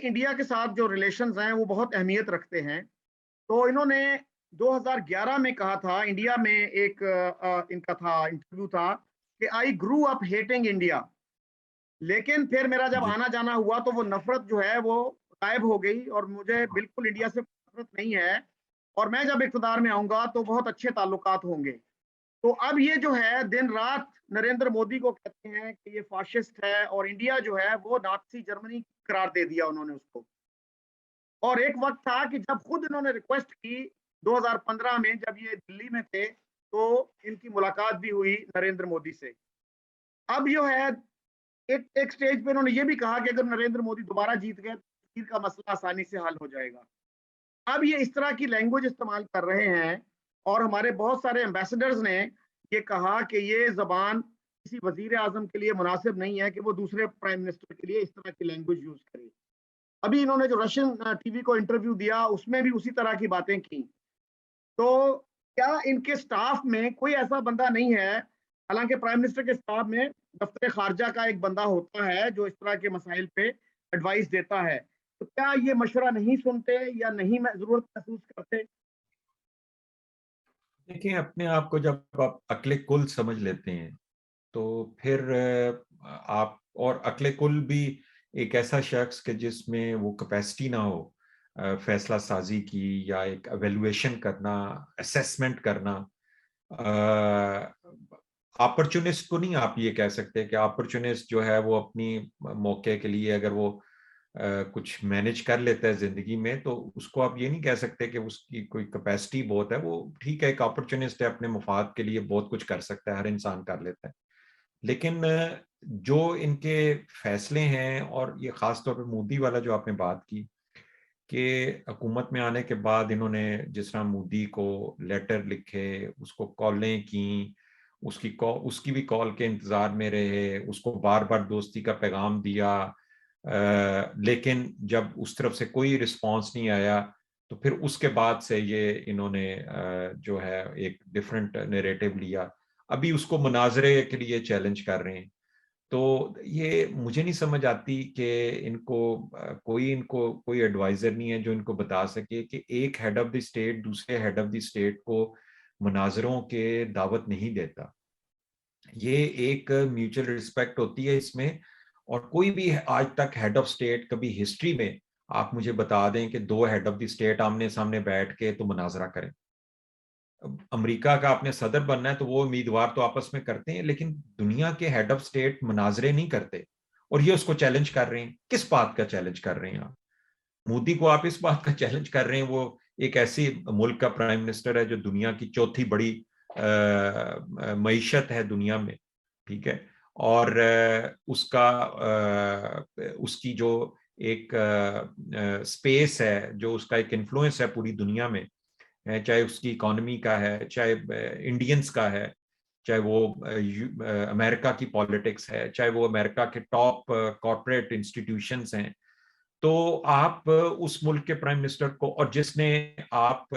India کے ساتھ جو ریلیشنز ہیں وہ بہت اہمیت رکھتے ہیں. تو انہوں نے 2011 میں کہا تھا، انڈیا میں ایک ان کا تھا انٹرویو تھا کہ آئی گرو اپ ہیٹنگ انڈیا. لیکن پھر میرا جب جی آنا جانا ہوا تو وہ نفرت جو ہے وہ غائب ہو گئی، اور مجھے بالکل انڈیا سے نفرت نہیں ہے، اور میں جب اقتدار میں آؤں گا تو بہت اچھے تعلقات ہوں گے. تو اب یہ جو ہے دن رات نریندر مودی کو کہتے ہیں کہ یہ فاشسٹ ہے، اور انڈیا جو ہے وہ نازی جرمنی قرار دے دیا انہوں نے اس کو. اور ایک وقت تھا کہ جب خود انہوں نے ریکویسٹ کی 2015 میں، جب یہ دلی میں تھے، تو ان کی ملاقات بھی ہوئی نریندر مودی سے. اب جو ہے ایک سٹیج پہ انہوں نے یہ بھی کہا کہ اگر نریندر مودی دوبارہ جیت گئے تو کشمیر کا مسئلہ آسانی سے حل ہو جائے گا. اب یہ اس طرح کی لینگویج استعمال کر رہے ہیں، اور ہمارے بہت سارے ایمبیسڈرز نے یہ کہا کہ یہ زبان کسی وزیر اعظم کے لیے مناسب نہیں ہے کہ وہ دوسرے پرائم منسٹر کے لیے اس طرح کی لینگویج یوز کرے. ابھی انہوں نے جو رشین ٹی وی کو انٹرویو دیا اس میں بھی اسی طرح کی باتیں کی. تو کیا ان کے سٹاف میں کوئی ایسا بندہ نہیں ہے، حالانکہ پرائم منسٹر کے سٹاف میں دفتر خارجہ کا ایک بندہ ہوتا ہے جو اس طرح کے مسائل پہ ایڈوائس دیتا ہے، تو کیا یہ مشورہ نہیں سنتے یا نہیں ضرورت محسوس کرتے؟ دیکھیں، اپنے آپ کو جب آپ عقل کل سمجھ لیتے ہیں تو پھر آپ، اور عقل کل بھی ایک ایسا شخص کہ جس میں وہ کیپیسٹی نہ ہو فیصلہ سازی کی، یا ایک ایویلویشن کرنا، اسیسمنٹ کرنا. اپرچونسٹ کو نہیں آپ یہ کہہ سکتے کہ اپرچونسٹ جو ہے وہ اپنی موقع کے لیے اگر وہ کچھ مینج کر لیتا ہے زندگی میں تو اس کو آپ یہ نہیں کہہ سکتے کہ اس کی کوئی کیپیسٹی بہت ہے. وہ ٹھیک ہے، ایک اپرچونسٹ ہے، اپنے مفاد کے لیے بہت کچھ کر سکتا ہے، ہر انسان کر لیتا ہے. لیکن جو ان کے فیصلے ہیں، اور یہ خاص طور پہ مودی والا جو آپ نے بات کی کہ حکومت میں آنے کے بعد انہوں نے جس طرح مودی کو لیٹر لکھے، اس کو کالیں کیں، اس کی بھی کال کے انتظار میں رہے، اس کو بار بار دوستی کا پیغام دیا، لیکن جب اس طرف سے کوئی رسپانس نہیں آیا تو پھر اس کے بعد سے یہ انہوں نے جو ہے ایک ڈیفرنٹ نیریٹو لیا. ابھی اس کو مناظرے کے لیے چیلنج کر رہے ہیں. تو یہ مجھے نہیں سمجھ آتی کہ ان کو کوئی ایڈوائزر نہیں ہے جو ان کو بتا سکے کہ ایک ہیڈ آف دی اسٹیٹ دوسرے ہیڈ آف دی اسٹیٹ کو مناظروں کے دعوت نہیں دیتا. یہ ایک میوچل رسپیکٹ ہوتی ہے اس میں. اور کوئی بھی آج تک ہیڈ آف اسٹیٹ کبھی ہسٹری میں آپ مجھے بتا دیں کہ دو ہیڈ آف دی اسٹیٹ آمنے سامنے بیٹھ کے تو مناظرہ کریں. امریکہ کا آپ نے صدر بننا ہے تو وہ امیدوار تو آپس میں کرتے ہیں، لیکن دنیا کے ہیڈ آف اسٹیٹ مناظرے نہیں کرتے. اور یہ اس کو چیلنج کر رہے ہیں. کس بات کا چیلنج کر رہے ہیں آپ؟ مودی کو آپ اس بات کا چیلنج کر رہے ہیں، وہ ایک ایسی ملک کا پرائم منسٹر ہے جو دنیا کی چوتھی بڑی معیشت ہے دنیا میں، ٹھیک ہے، اور اس کی جو ایک سپیس ہے، جو اس کا ایک انفلوئنس ہے پوری دنیا میں، چاہے اس کی اکانومی کا ہے، چاہے انڈینز کا ہے، چاہے وہ امریکہ کی پالیٹکس ہے، چاہے وہ امریکہ کے ٹاپ کارپوریٹ انسٹیٹیوشنز ہیں. تو آپ اس ملک کے پرائم منسٹر کو، اور جس نے آپ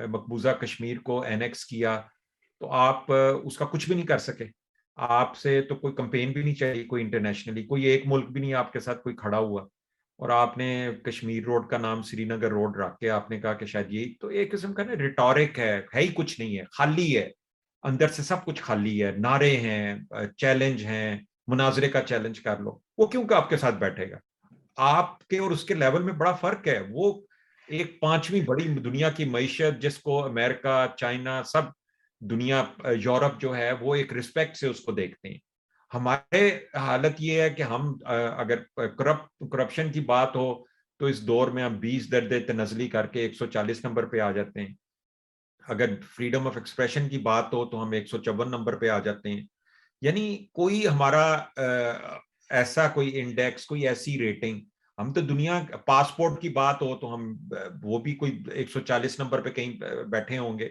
مقبوضہ کشمیر کو اینیکس کیا، تو آپ اس کا کچھ بھی نہیں کر سکے. آپ سے تو کوئی کمپین بھی نہیں چاہیے، کوئی انٹرنیشنلی کوئی ایک ملک بھی نہیں آپ کے ساتھ کوئی کھڑا ہوا. اور آپ نے کشمیر روڈ کا نام سری نگر روڈ رکھ کے آپ نے کہا کہ شاید یہ تو ایک قسم کا نا ریٹورک ہے ہی کچھ نہیں ہے، خالی ہے، اندر سے سب کچھ خالی ہے. نعرے ہیں، چیلنج ہیں، مناظرے کا چیلنج کر لو. وہ کیوں کہ آپ کے ساتھ بیٹھے گا؟ آپ کے اور اس کے لیول میں بڑا فرق ہے. وہ ایک پانچویں بڑی دنیا کی معیشت جس کو امریکہ، چائنا، سب دنیا، یورپ جو ہے وہ ایک رسپیکٹ سے اس کو دیکھتے ہیں. ہمارے حالت یہ ہے کہ ہم اگر کرپشن کی بات ہو تو اس دور میں ہم 20 درجے تنزلی کر کے 140 نمبر پہ آ جاتے ہیں. اگر فریڈم آف ایکسپریشن کی بات ہو تو ہم 154 نمبر پہ آ جاتے ہیں. یعنی کوئی ہمارا ایسا کوئی انڈیکس، کوئی ایسی ریٹنگ، ہم تو دنیا پاسپورٹ کی بات ہو تو ہم وہ بھی کوئی 140 نمبر پہ کہیں بیٹھے ہوں گے.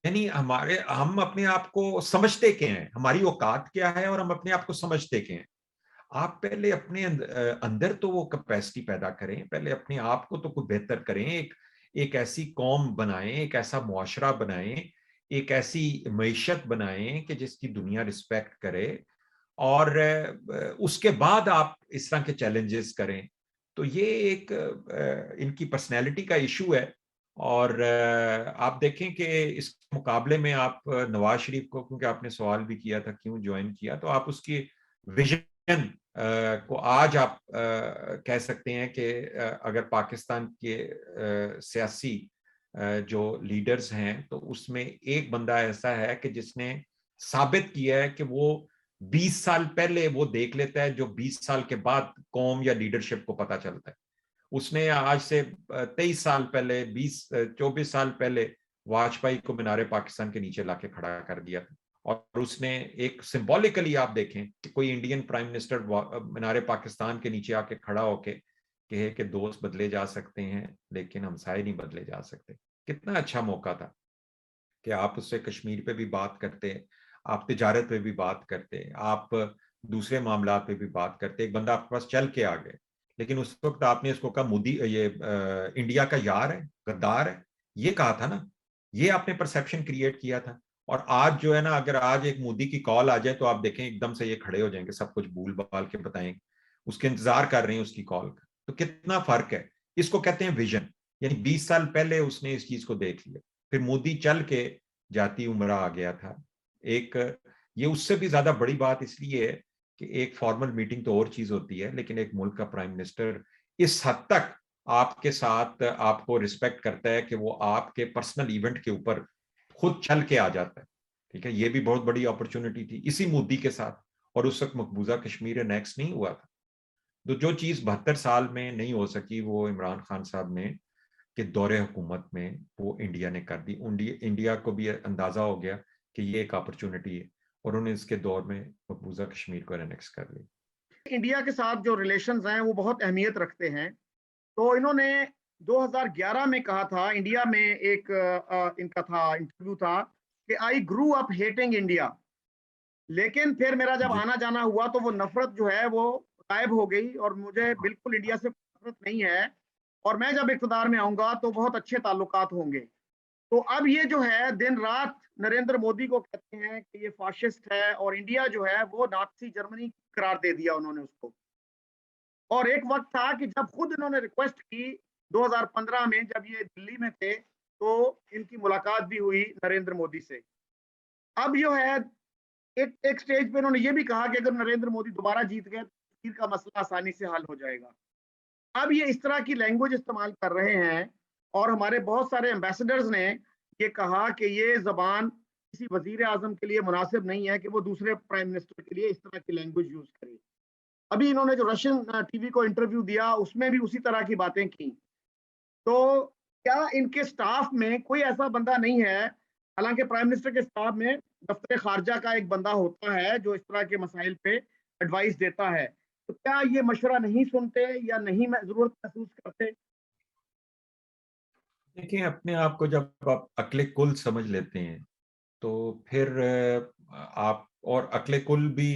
یعنی ہم اپنے آپ کو سمجھتے کیا ہیں، ہماری اوقات کیا ہے، اور ہم اپنے آپ کو سمجھتے کیا ہیں. آپ پہلے اپنے اندر تو وہ کیپیسٹی پیدا کریں، پہلے اپنے آپ کو تو کوئی بہتر کریں. ایک ایسی قوم بنائیں، ایک ایسا معاشرہ بنائیں، ایک ایسی معیشت بنائیں کہ جس کی دنیا رسپیکٹ کرے، اور اس کے بعد آپ اس طرح کے چیلنجز کریں. تو یہ ایک ان کی پرسنالٹی کا ایشو ہے. اور آپ دیکھیں کہ اس مقابلے میں آپ نواز شریف کو، کیونکہ آپ نے سوال بھی کیا تھا کیوں جوائن کیا، تو آپ اس کی ویژن کو آج آپ کہہ سکتے ہیں کہ اگر پاکستان کے سیاسی جو لیڈرز ہیں تو اس میں ایک بندہ ایسا ہے کہ جس نے ثابت کیا ہے کہ وہ 20 سال پہلے وہ دیکھ لیتا ہے جو 20 سال کے بعد قوم یا لیڈرشپ کو پتا چلتا ہے. اس نے آج سے 23 سال پہلے 24 سال پہلے واجپئی کو مینار پاکستان کے نیچے لا کے کھڑا کر دیا تھا. اور اس نے ایک سمبولکلی آپ دیکھیں کہ کوئی انڈین پرائم منسٹر مینار پاکستان کے نیچے آ کے کھڑا ہو کے کہے کہ دوست بدلے جا سکتے ہیں لیکن ہمسائے نہیں بدلے جا سکتے. کتنا اچھا موقع تھا کہ آپ اس سے کشمیر پہ بھی بات کرتے, آپ تجارت پہ بھی بات کرتے, آپ دوسرے معاملات پہ بھی بات کرتے. ایک بندہ آپ کے پاس چل کے آ گئے, لیکن اس وقت آپ نے اس کو کہا مودی یہ انڈیا کا یار ہے, غدار ہے, یہ کہا تھا نا. یہ آپ نے پرسیپشن کریٹ کیا تھا. اور آج جو ہے نا, اگر آج ایک مودی کی کال آ جائے تو آپ دیکھیں ایک دم سے یہ کھڑے ہو جائیں گے, سب کچھ بھول بھال کے بتائیں گے, اس کے انتظار کر رہے ہیں اس کی کال کا. تو کتنا فرق ہے. اس کو کہتے ہیں ویژن. یعنی 20 سال پہلے اس نے اس چیز کو دیکھ لیا. پھر مودی چل کے جاتی عمرہ آ گیا تھا. ایک یہ اس سے بھی زیادہ بڑی بات اس لیے ہے کہ ایک فارمل میٹنگ تو اور چیز ہوتی ہے, لیکن ایک ملک کا پرائم منسٹر اس حد تک آپ کے ساتھ آپ کو رسپیکٹ کرتا ہے کہ وہ آپ کے پرسنل ایونٹ کے اوپر خود چل کے آ جاتا ہے. ٹھیک ہے, یہ بھی بہت بڑی اپرچونٹی تھی اسی مودی کے ساتھ. اور اس وقت مقبوضہ کشمیر نیکس نہیں ہوا تھا. تو جو چیز 72 سال میں نہیں ہو سکی وہ عمران خان صاحب نے کہ دور حکومت میں وہ انڈیا نے کر دی. انڈیا کو بھی اندازہ ہو گیا کہ یہ ایک اپرچونٹی ہے, اور انہوں نے اس کے دور میں مقبوضہ کشمیر کو انیکس کر لی. انڈیا کے ساتھ جو ریلیشنز ہیں وہ بہت اہمیت رکھتے ہیں. تو انہوں نے 2011 میں کہا تھا, انڈیا میں ایک ان کا تھا انٹرویو تھا کہ آئی گرو اپ ہیٹنگ انڈیا. لیکن پھر میرا جب آنا جانا ہوا تو وہ نفرت جو ہے وہ غائب ہو گئی, اور مجھے بالکل انڈیا سے نفرت نہیں ہے, اور میں جب اقتدار میں آؤں گا تو بہت اچھے تعلقات ہوں گے. تو اب یہ جو ہے دن رات نریندر مودی کو کہتے ہیں کہ یہ فاشسٹ ہے, اور انڈیا جو ہے وہ نازی جرمنی قرار دے دیا انہوں نے اس کو. اور ایک وقت تھا کہ جب خود انہوں نے ریکویسٹ کی 2015 میں, جب یہ دلی میں تھے, تو ان کی ملاقات بھی ہوئی نریندر مودی سے. اب جو ہے ایک سٹیج پہ انہوں نے یہ بھی کہا کہ اگر نریندر مودی دوبارہ جیت گئے تو کشمیر کا مسئلہ آسانی سے حل ہو جائے گا. اب یہ اس طرح کی لینگویج استعمال کر رہے ہیں, اور ہمارے بہت سارے ایمبیسڈرز نے یہ کہا کہ یہ زبان کسی وزیر اعظم کے لیے مناسب نہیں ہے کہ وہ دوسرے پرائم منسٹر کے لیے اس طرح کی لینگویج یوز کرے. ابھی انہوں نے جو رشین ٹی وی کو انٹرویو دیا اس میں بھی اسی طرح کی باتیں کی. تو کیا ان کے سٹاف میں کوئی ایسا بندہ نہیں ہے, حالانکہ پرائم منسٹر کے سٹاف میں دفتر خارجہ کا ایک بندہ ہوتا ہے جو اس طرح کے مسائل پہ ایڈوائس دیتا ہے, تو کیا یہ مشورہ نہیں سنتے یا نہیں ضرورت محسوس کرتے؟ دیکھیں, اپنے آپ کو جب آپ عقل کل سمجھ لیتے ہیں تو پھر آپ, اور عقل کل بھی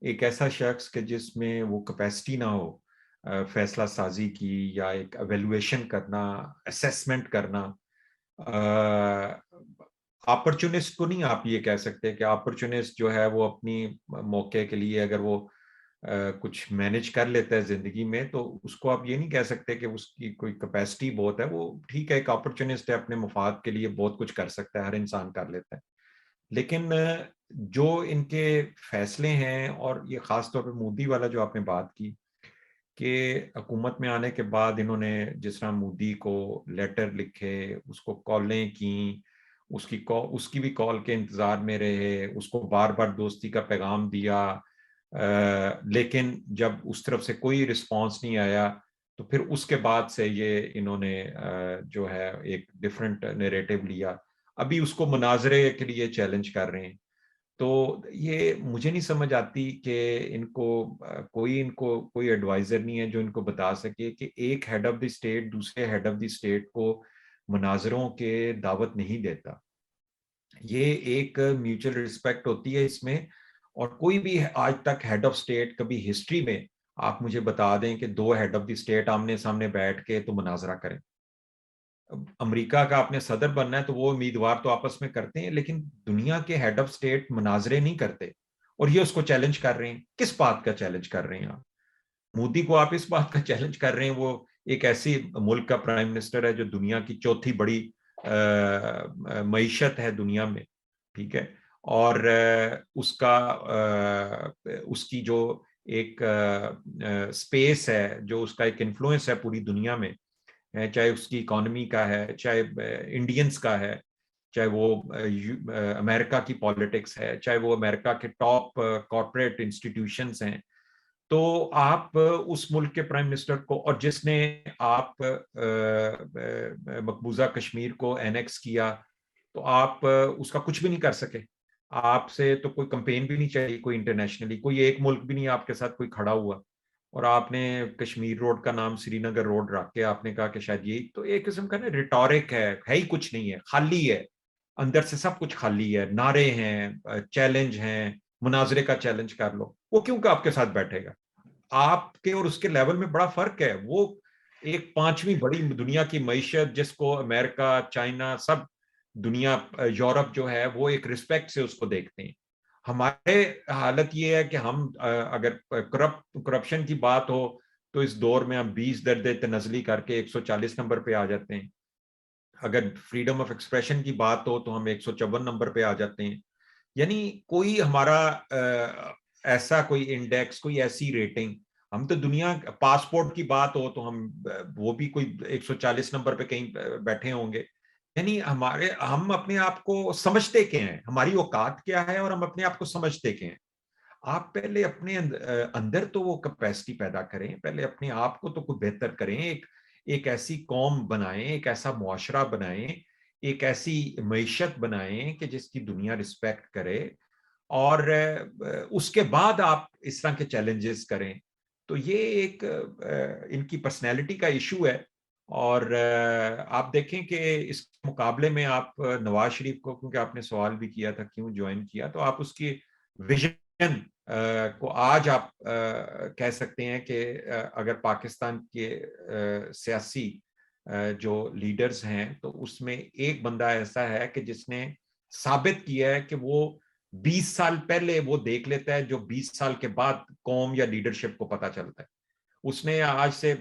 ایک ایسا شخص کہ جس میں وہ کیپیسٹی نہ ہو فیصلہ سازی کی, یا ایک ایویلویشن کرنا, اسیسمنٹ کرنا. اپرچونسٹ کو نہیں آپ یہ کہہ سکتے کہ اپرچونسٹ جو ہے وہ اپنی موقع کے لیے اگر وہ کچھ مینج کر لیتا ہے زندگی میں تو اس کو آپ یہ نہیں کہہ سکتے کہ اس کی کوئی کیپیسٹی بہت ہے. وہ ٹھیک ہے, ایک اپرچونسٹ ہے, اپنے مفاد کے لیے بہت کچھ کر سکتا ہے, ہر انسان کر لیتا ہے. لیکن جو ان کے فیصلے ہیں, اور یہ خاص طور پہ مودی والا جو آپ نے بات کی کہ حکومت میں آنے کے بعد انہوں نے جس طرح مودی کو لیٹر لکھے, اس کو کالیں کی, اس کی بھی کال کے انتظار میں رہے, اس کو بار بار دوستی کا پیغام دیا, لیکن جب اس طرف سے کوئی رسپانس نہیں آیا تو پھر اس کے بعد سے یہ انہوں نے جو ہے ایک ڈیفرنٹ نیریٹو لیا. ابھی اس کو مناظرے کے لیے چیلنج کر رہے ہیں. تو یہ مجھے نہیں سمجھ آتی کہ ان کو کوئی ایڈوائزر نہیں ہے جو ان کو بتا سکے کہ ایک ہیڈ آف دی اسٹیٹ دوسرے ہیڈ آف دی اسٹیٹ کو مناظروں کے دعوت نہیں دیتا. یہ ایک میوچل رسپیکٹ ہوتی ہے اس میں. اور کوئی بھی آج تک ہیڈ آف اسٹیٹ کبھی ہسٹری میں آپ مجھے بتا دیں کہ دو ہیڈ آف دی اسٹیٹ آمنے سامنے بیٹھ کے تو مناظرہ کریں. امریکہ کا آپ نے صدر بننا ہے تو وہ امیدوار تو آپس میں کرتے ہیں, لیکن دنیا کے ہیڈ آف اسٹیٹ مناظرے نہیں کرتے, اور یہ اس کو چیلنج کر رہے ہیں. کس بات کا چیلنج کر رہے ہیں آپ؟ مودی کو آپ اس بات کا چیلنج کر رہے ہیں، وہ ایک ایسی ملک کا پرائم منسٹر ہے جو دنیا کی چوتھی بڑی معیشت ہے دنیا میں، ٹھیک ہے، اور اس کی جو ایک اسپیس ہے، جو اس کا ایک انفلوئنس ہے پوری دنیا میں، چاہے اس کی اکانومی کا ہے، چاہے انڈینز کا ہے، چاہے وہ امریکہ کی پالیٹکس ہے، چاہے وہ امریکہ کے ٹاپ کارپوریٹ انسٹیٹیوشنز ہیں، تو آپ اس ملک کے پرائم منسٹر کو، اور جس نے آپ مقبوضہ کشمیر کو اینیکس کیا، تو آپ اس کا کچھ بھی نہیں کر سکے. آپ سے تو کوئی کمپین بھی نہیں چاہیے، کوئی انٹرنیشنلی کوئی ایک ملک بھی نہیں آپ کے ساتھ کوئی کھڑا ہوا، اور آپ نے کشمیر روڈ کا نام سری نگر روڈ رکھ کے آپ نے کہا کہ شاید یہی تو ایک قسم کا نا ریٹورک ہے ہی کچھ نہیں ہے، خالی ہے، اندر سے سب کچھ خالی ہے، نعرے ہیں، چیلنج ہیں، مناظرے کا چیلنج کر لو. وہ کیوں کہ آپ کے ساتھ بیٹھے گا؟ آپ کے اور اس کے لیول میں بڑا فرق ہے. وہ ایک پانچویں بڑی دنیا کی معیشت جس کو امریکہ، چائنا، سب دنیا، یورپ جو ہے وہ ایک رسپیکٹ سے اس کو دیکھتے ہیں. ہمارے حالت یہ ہے کہ ہم اگر کرپشن کی بات ہو تو اس دور میں ہم 20 درجے تنزلی کر کے 140 نمبر پہ آ جاتے ہیں. اگر فریڈم آف ایکسپریشن کی بات ہو تو ہم 154 نمبر پہ آ جاتے ہیں. یعنی کوئی ہمارا ایسا کوئی انڈیکس، کوئی ایسی ریٹنگ، ہم تو دنیا پاسپورٹ کی بات ہو تو ہم وہ بھی کوئی 140 نمبر پہ کہیں بیٹھے ہوں گے. یعنی ہم اپنے آپ کو سمجھتے کیا ہیں، ہماری اوقات کیا ہے، اور ہم اپنے آپ کو سمجھتے کیا ہیں. آپ پہلے اپنے اندر تو وہ کیپیسٹی پیدا کریں، پہلے اپنے آپ کو تو کوئی بہتر کریں، ایک ایسی قوم بنائیں، ایک ایسا معاشرہ بنائیں، ایک ایسی معیشت بنائیں کہ جس کی دنیا رسپیکٹ کرے، اور اس کے بعد آپ اس طرح کے چیلنجز کریں. تو یہ ایک ان کی پرسنالٹی کا ایشو ہے. اور آپ دیکھیں کہ اس مقابلے میں آپ نواز شریف کو، کیونکہ آپ نے سوال بھی کیا تھا کیوں جوائن کیا، تو آپ اس کی ویژن کو آج آپ کہہ سکتے ہیں کہ اگر پاکستان کے سیاسی جو لیڈرز ہیں تو اس میں ایک بندہ ایسا ہے کہ جس نے ثابت کیا ہے کہ وہ 20 سال پہلے وہ دیکھ لیتا ہے جو 20 سال کے بعد قوم یا لیڈرشپ کو پتا چلتا ہے. اس نے آج سے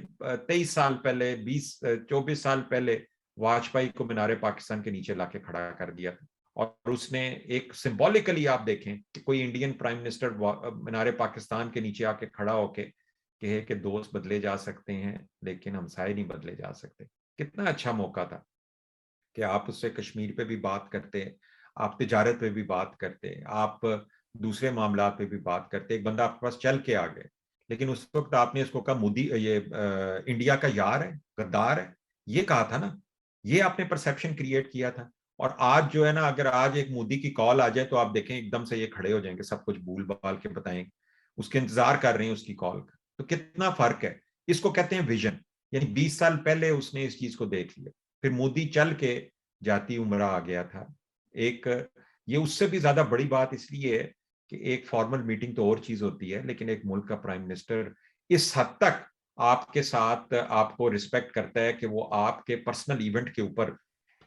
23 سال پہلے، 24 سال پہلے واجپئی کو مینار پاکستان کے نیچے لا کے کھڑا کر دیا تھا. اور اس نے ایک سمبولکلی آپ دیکھیں کہ کوئی انڈین پرائم منسٹر مینار پاکستان کے نیچے آ کے کھڑا ہو کے کہے کہ دوست بدلے جا سکتے ہیں لیکن ہمسائے نہیں بدلے جا سکتے. کتنا اچھا موقع تھا کہ آپ اس سے کشمیر پہ بھی بات کرتے، آپ تجارت پہ بھی بات کرتے، آپ دوسرے معاملات پہ بھی بات کرتے. ایک بندہ آپ کے پاس چل کے آ گئے، لیکن اس وقت آپ نے اس کو کہا مودی یہ انڈیا کا یار ہے، غدار ہے، یہ کہا تھا نا. یہ آپ نے پرسیپشن کریٹ کیا تھا. اور آج جو ہے نا، اگر آج ایک مودی کی کال آ جائے تو آپ دیکھیں ایک دم سے یہ کھڑے ہو جائیں گے، سب کچھ بھول بھال کے بتائیں، اس کے انتظار کر رہے ہیں اس کی کال کا. تو کتنا فرق ہے. اس کو کہتے ہیں ویژن. یعنی 20 سال پہلے اس نے اس چیز کو دیکھ لیا. پھر مودی چل کے جاتی عمرہ آ گیا تھا. ایک یہ اس سے بھی زیادہ بڑی بات اس لیے ہے کہ ایک فارمل میٹنگ تو اور چیز ہوتی ہے، لیکن ایک ملک کا پرائم منسٹر اس حد تک آپ کے ساتھ آپ کو رسپیکٹ کرتا ہے کہ وہ آپ کے پرسنل ایونٹ کے اوپر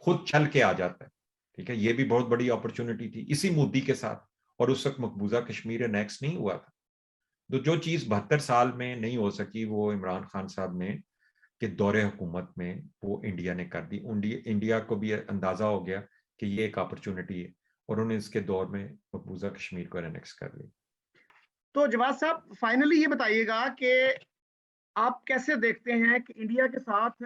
خود چل کے آ جاتا ہے. ٹھیک ہے، یہ بھی بہت بڑی اپرچونٹی تھی اسی مودی کے ساتھ. اور اس وقت مقبوضہ کشمیر نیکس نہیں ہوا تھا. تو جو چیز 72 سال میں نہیں ہو سکی وہ عمران خان صاحب نے کہ دور حکومت میں وہ انڈیا نے کر دی. انڈیا کو بھی اندازہ ہو گیا کہ یہ ایک اپرچونٹی ہے، اور انہوں نے اس کے دور میں مقبوضہ کشمیر کو انیکس کر لی. تو جواد صاحب فائنلی یہ بتائیے گا کہ آپ کیسے دیکھتے ہیں کہ انڈیا کے ساتھ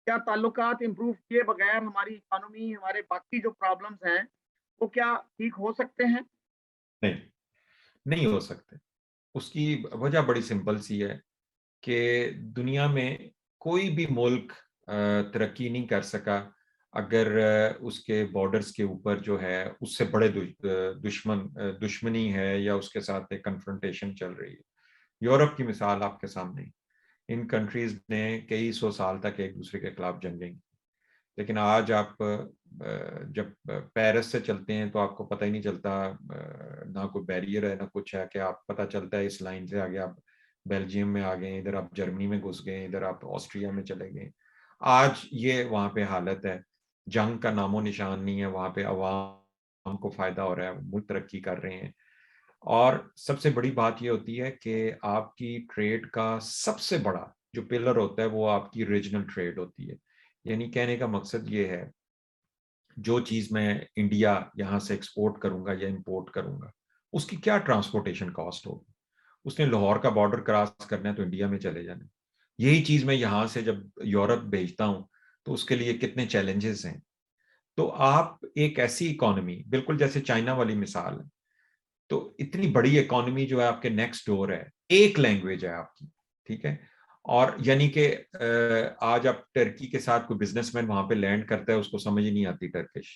کیا تعلقات امپروو کیے بغیر ہماری اکانومی، ہمارے باقی جو پرابلمز ہیں وہ کیا ٹھیک ہو سکتے ہیں؟ نہیں، نہیں ہو سکتے. اس کی وجہ بڑی سمپل سی ہے کہ دنیا میں کوئی بھی ملک ترقی نہیں کر سکا اگر اس کے بارڈرز کے اوپر جو ہے اس سے بڑے دشمنی ہے یا اس کے ساتھ ایک کنفرنٹیشن چل رہی ہے. یورپ کی مثال آپ کے سامنے، ان کنٹریز نے کئی سو سال تک ایک دوسرے کے خلاف جنگیں کی. لیکن آج آپ جب پیرس سے چلتے ہیں تو آپ کو پتہ ہی نہیں چلتا، نہ کوئی بیریئر ہے نہ کچھ ہے، کہ آپ پتہ چلتا ہے اس لائن سے آگے آپ بیلجیم میں آ گئے، ادھر آپ جرمنی میں گھس گئے، ادھر آپ آسٹریا میں چلے گئے. آج یہ وہاں پہ حالت ہے، جنگ کا نام و نشان نہیں ہے وہاں پہ. عوام کو فائدہ ہو رہا ہے، ملک ترقی کر رہے ہیں. اور سب سے بڑی بات یہ ہوتی ہے کہ آپ کی ٹریڈ کا سب سے بڑا جو پلر ہوتا ہے وہ آپ کی ریجنل ٹریڈ ہوتی ہے. یعنی کہنے کا مقصد یہ ہے جو چیز میں انڈیا یہاں سے ایکسپورٹ کروں گا یا امپورٹ کروں گا اس کی کیا ٹرانسپورٹیشن کاسٹ ہوگی. اس نے لاہور کا بارڈر کراس کرنا ہے تو انڈیا میں چلے جانا. یہی چیز میں یہاں سے جب یورپ بھیجتا ہوں تو اس کے لیے کتنے چیلنجز ہیں. تو آپ ایک ایسی اکانومی بالکل جیسے چائنا والی مثال ہے, تو اتنی بڑی اکانومی جو ہے آپ کے نیکسٹ ڈور ہے, ایک لینگویج ہے آپ کی, ٹھیک ہے. اور یعنی کہ آج آپ ٹرکی کے ساتھ کوئی بزنس مین وہاں پہ لینڈ کرتا ہے اس کو سمجھ ہی نہیں آتی ٹرکش.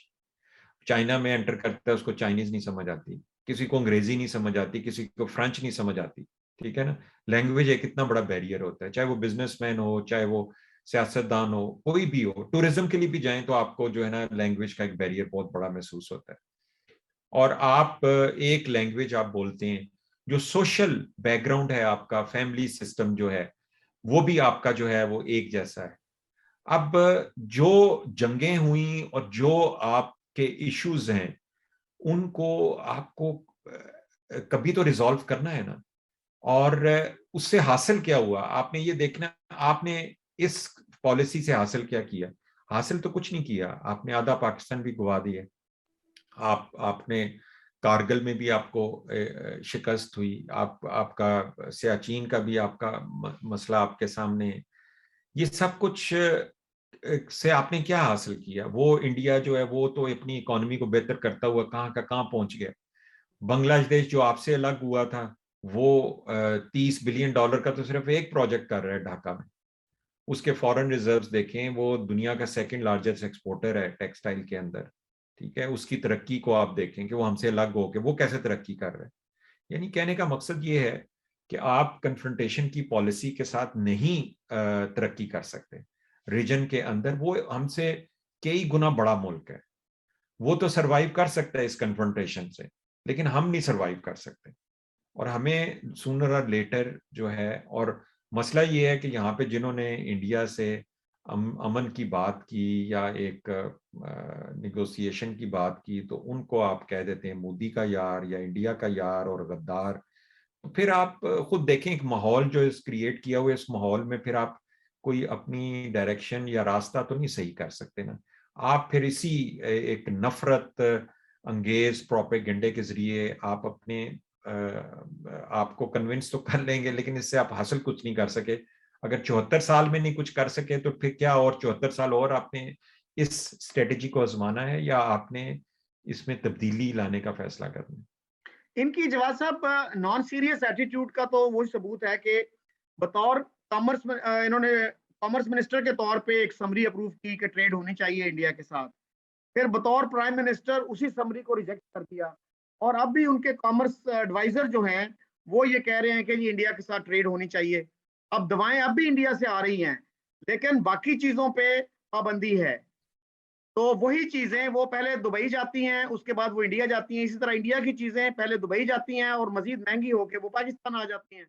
چائنا میں انٹر کرتا ہے اس کو چائنیز نہیں سمجھ آتی, کسی کو انگریزی نہیں سمجھ آتی, کسی کو فرینچ نہیں سمجھ آتی, ٹھیک ہے نا. لینگویج ایک اتنا بڑا بیریئر ہوتا ہے, چاہے وہ بزنس مین ہو, چاہے وہ سیاستدان ہو, کوئی بھی ہو. ٹورزم کے لیے بھی جائیں تو آپ کو جو ہے نا لینگویج کا ایک بیریئر بہت بڑا محسوس ہوتا ہے. اور آپ ایک لینگویج آپ بولتے ہیں, جو سوشل بیک گراؤنڈ ہے آپ کا, فیملی سسٹم جو ہے وہ بھی آپ کا جو ہے وہ ایک جیسا ہے. اب جو جنگیں ہوئیں اور جو آپ کے ایشوز ہیں ان کو آپ کو کبھی تو ریزالو کرنا ہے نا. اور اس سے حاصل کیا ہوا آپ نے یہ دیکھنا, آپ نے اس پالیسی سے حاصل کیا کیا. حاصل تو کچھ نہیں کیا, آپ نے آدھا پاکستان بھی گوا دیا. آپ نے کارگل میں بھی آپ کو شکست ہوئی, آپ کا سیاچین کا بھی آپ کا مسئلہ آپ کے سامنے. یہ سب کچھ سے آپ نے کیا حاصل کیا؟ وہ انڈیا جو ہے وہ تو اپنی اکانومی کو بہتر کرتا ہوا کہاں کا کہاں پہنچ گیا. بنگلہ دیش جو آپ سے الگ ہوا تھا وہ $30 بلین کا تو صرف ایک پروجیکٹ کر رہا ہے ڈھاکہ میں. اس کے فورن ریزروز دیکھیں, وہ دنیا کا سیکنڈ لارجسٹ ایکسپورٹر ہے ٹیکسٹائل کے اندر, ٹھیک ہے. اس کی ترقی کو آپ دیکھیں کہ وہ ہم سے الگ ہو کے وہ کیسے ترقی کر رہے ہیں. یعنی کہنے کا مقصد یہ ہے کہ آپ کنفرنٹیشن کی پالیسی کے ساتھ نہیں ترقی کر سکتے. ریجن کے اندر وہ ہم سے کئی گنا بڑا ملک ہے, وہ تو سروائیو کر سکتا ہے اس کنفرنٹیشن سے, لیکن ہم نہیں سروائیو کر سکتے. اور ہمیں سونر اور لیٹر جو ہے, اور مسئلہ یہ ہے کہ یہاں پہ جنہوں نے انڈیا سے امن کی بات کی یا ایک نیگوسیشن کی بات کی, تو ان کو آپ کہہ دیتے ہیں مودی کا یار یا انڈیا کا یار اور غدار. پھر آپ خود دیکھیں ایک ماحول جو اس کریٹ کیا ہوا ہے, اس ماحول میں پھر آپ کوئی اپنی ڈائریکشن یا راستہ تو نہیں صحیح کر سکتے نا. آپ پھر اسی ایک نفرت انگیز پروپیگنڈے کے ذریعے آپ اپنے آپ کو کنونس تو کر لیں گے, لیکن اس سے آپ حاصل کچھ نہیں کر سکے. اگر 74 سال میں نہیں کچھ کر سکے تو پھر کیا اور 74 سال اور آپ نے اس اسٹریٹجی کو آزمانا ہے یا آپ نے اس میں تبدیلی لانے کا فیصلہ کرنا ہے؟ ان کی جواد صاحب نان سیریس ایٹیٹیوڈ کا تو وہی ثبوت ہے کہ بطور کامرس انہوں نے کامرس منسٹر کے طور پہ ایک سمری اپروو کی کہ ٹریڈ ہونی چاہیے انڈیا کے ساتھ, پھر بطور پرائم منسٹر اسی سمری کو ریجیکٹ کر دیا, اور اب بھی ان کے کامرس ایڈوائزر جو ہیں وہ یہ کہہ رہے ہیں کہ یہ انڈیا کے ساتھ ٹریڈ ہونی چاہیے. اب دوائیں اب بھی انڈیا سے آ رہی ہیں لیکن باقی چیزوں پہ پابندی ہے. تو وہی چیزیں وہ پہلے دبئی جاتی ہیں, اس کے بعد وہ انڈیا جاتی ہیں. اسی طرح انڈیا کی چیزیں پہلے دبئی جاتی ہیں اور مزید مہنگی ہو کے وہ پاکستان آ جاتی ہیں.